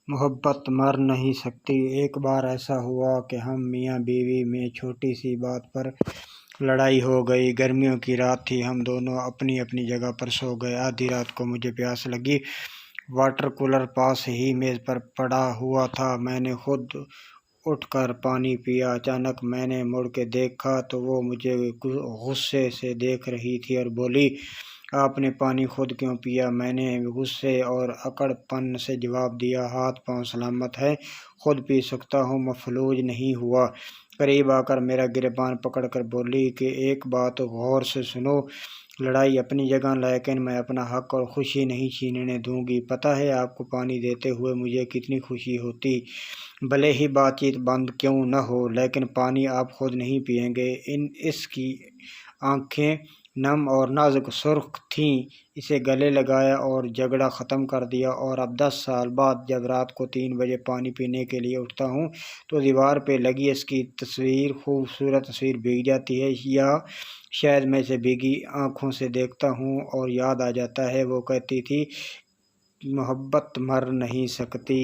محبت مر نہیں سکتی۔ ایک بار ایسا ہوا کہ ہم میاں بیوی میں چھوٹی سی بات پر لڑائی ہو گئی۔ گرمیوں کی رات تھی، ہم دونوں اپنی اپنی جگہ پر سو گئے۔ آدھی رات کو مجھے پیاس لگی، واٹر کولر پاس ہی میز پر پڑا ہوا تھا، میں نے خود اٹھ کر پانی پیا۔ اچانک میں نے مڑ کے دیکھا تو وہ مجھے غصے سے دیکھ رہی تھی اور بولی، آپ نے پانی خود کیوں پیا؟ میں نے غصے اور اکڑ پن سے جواب دیا، ہاتھ پاؤں سلامت ہے، خود پی سکتا ہوں، مفلوج نہیں ہوا۔ قریب آ کر میرا گریبان پکڑ کر بولی کہ ایک بات غور سے سنو، لڑائی اپنی جگہ لیکن میں اپنا حق اور خوشی نہیں چھیننے دوں گی۔ پتہ ہے آپ کو پانی دیتے ہوئے مجھے کتنی خوشی ہوتی، بھلے ہی بات چیت بند کیوں نہ ہو، لیکن پانی آپ خود نہیں پئیں گے۔ اس کی آنکھیں نم اور نازک سرخ تھیں۔ اسے گلے لگایا اور جھگڑا ختم کر دیا، اور اب 10 سال بعد جب رات کو 3 بجے پانی پینے کے لیے اٹھتا ہوں تو دیوار پہ لگی اس کی تصویر، خوبصورت تصویر بھیگ جاتی ہے، یا شاید میں اسے بھیگی آنکھوں سے دیکھتا ہوں اور یاد آ جاتا ہے وہ کہتی تھی محبت مر نہیں سکتی۔